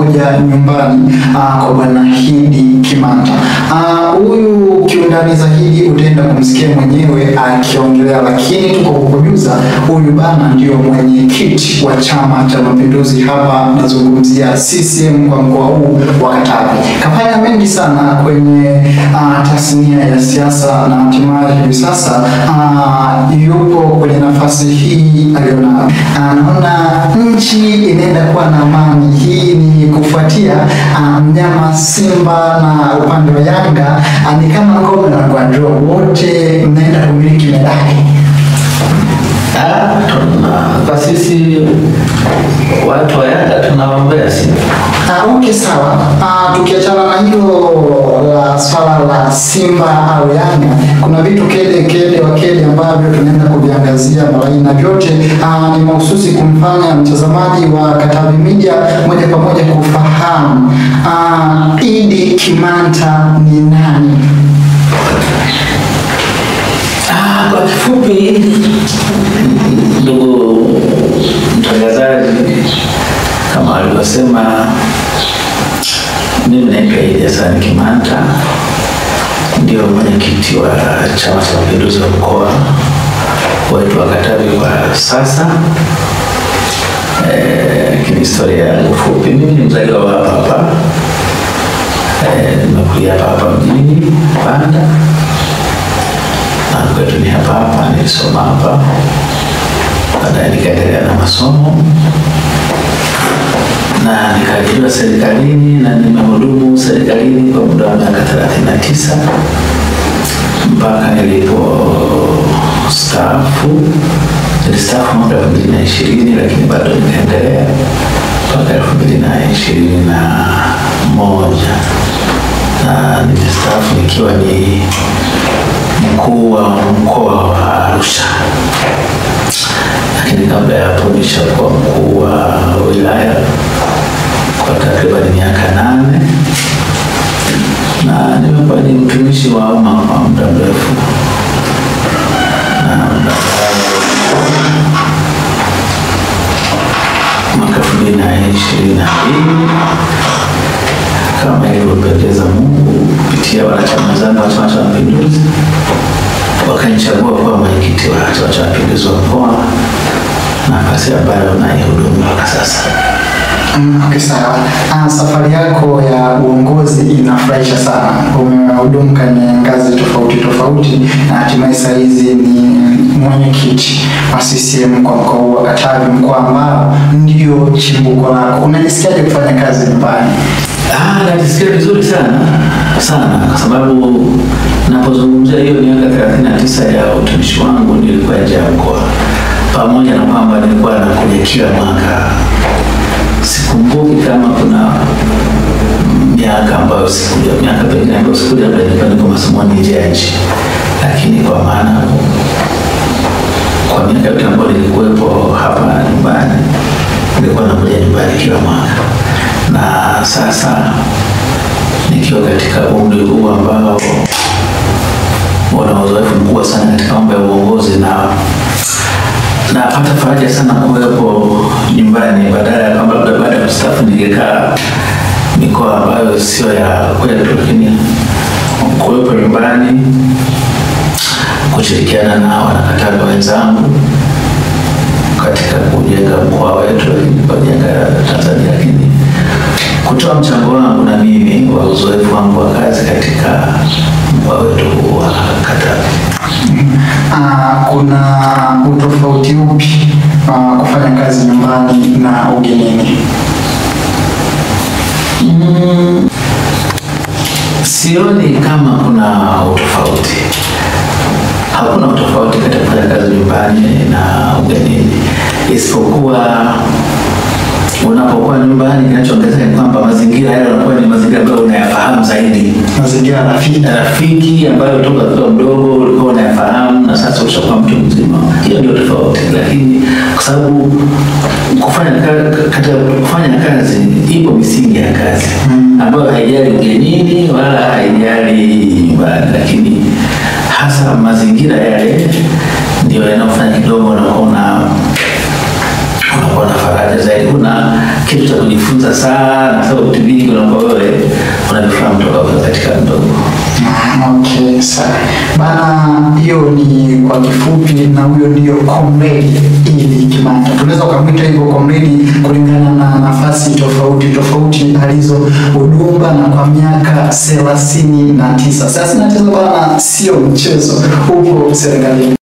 moja nyumbani kwa Bwana Hidi Kimanta. Huyu kiundani zaidi utaenda kumsikia mwenyewe akiongelea, lakini tuko kukujuza huyu bana ndio mwenyekiti wa Chama cha Mapinduzi, hapa nazungumzia CCM kwa mkoa huu wa Katavi. Kafanya mengi sana kwenye tasnia ya siasa na hatimaye hivi sasa yupo kwenye nafasi hii alionayo. Naona nchi inaenda kuwa na amani. Hii ni kufuatia mnyama Simba na upande wa Yanga ni kama ngome na kwa draw, wote mnaenda kumiliki medali. Kwa sisi watu wa Yanga tunaombea Simba. Okay, sawa. Tukiachana na hilo la swala la Simba au Yanga, kuna vitu kede ambavyo tunaenda kuviangazia malai, na vyote ni mahususi kumfanya mtazamaji wa Katavi Media moja kwa moja kufahamu Hidi Kimanta ni nani. Kwa kifupi, ndugu mtangazaji, kama alivyosema, mimi naitwa Hidi Kimanta, ndio mwenyekiti wa Chama cha Mapinduzi wa mkoa wetu wa Katavi kwa sasa. Historia yangu fupi, mimi ni mzaliwa wa hapa. Nimekulia hapa mjini Banda. Kwetu ni hapa, nilisoma hapa. Baadaye nikaendelea na masomo na nikaajiriwa serikalini na nimehudumu serikalini kwa muda wa miaka 39 mpaka nilipostaafu. Nilistaafu mwaka 2020, lakini bado nikaendelea mpaka 2021 na nilistaafu nikiwa ni mkuu wa mkoa wa Arusha. Lakini kabla ya hapo nishakuwa mkuu wa wilaya kwa takriban miaka 8 na nimekuwa ni mtumishi wa umma kwa muda mrefu. Mwaka 2022 kama ilivyopendeza Mungu kupitia wanachama zangu wa Chama cha Mapinduzi wakanichagua kuwa mwenyekiti wa Chama cha Mapinduzi wa mkoa, nafasi ambayo naihudumu mpaka sasa. Okay, sawa. Safari yako ya uongozi inafurahisha sana. Umehudumu kwenye ngazi tofauti na hatimaye sasa hizi ni mwenyekiti wa CCM kwa mkoa wa Katavi, mkoa ambao ndio chimbuko lako. Unajisikiaje kufanya kazi nyumbani? Najisikia vizuri sana kwa sababu napozungumzia hiyo miaka 39 ya utumishi wangu nilikuwa nje ya mkoa. Pamoja na kwamba nilikuwa nakuja kila mwaka, sikumbuki kama kuna miaka ambayo sikuja, miaka pengine ambayo sikuja nilikuwa niko masomoni nje ya nchi. Lakini kwa maana kwa miaka yote ambayo nilikuwepo hapa nyumbani, nilikuwa nakuja nyumbani kila mwaka. Na sasa nikiwa katika umri huu ambao una uzoefu mkubwa sana katika mambo ya uongozi, na napata faraja sana kuwepo nyumbani, badala ya kwamba baada ya kustaafu ningekaa mikoa ambayo sio ya kwetu, lakini kuwepo nyumbani, kushirikiana na wanakatavi wenzangu katika kujenga mkoa wetu, kujenga Tanzania, lakini kutoa mchango wangu na mimi wa uzoefu wangu wa kazi katika mkoa wetu wa Katavi. Kuna utofauti upi kufanya kazi nyumbani na ugenini? Sioni kama kuna utofauti. Hakuna utofauti katika kufanya kazi nyumbani na ugenini, isipokuwa unapokuwa nyumbani kinachoongezeka ni kwamba mazingira yale yanakuwa ni mazingira ambayo unayafahamu zaidi, mazingira rafiki ambayo toka ukiwa mdogo ulikuwa unayafahamu na sasa ushakuwa mtu mzima. Hiyo ndio tofauti. Lakini kwa sababu kufanya kazi ipo misingi ya kazi ambayo haijali ugenini wala haijali nyumbani, lakini hasa mazingira yale ndio yanayofanya kidogo unakuwa na faraja zaidi. kitu cha kujifunza sana, sababu vitu vingi unaomba wewe unavifahamu toka katika mdogo. Okay, sawa. Bana, hiyo ni kwa kifupi, na huyo ndio Comrade Idi Kimanta. Tunaweza kumwita hivyo Comrade kulingana na nafasi tofauti alizohudumu na kwa miaka 39. 39 bana, sio mchezo huko serikalini.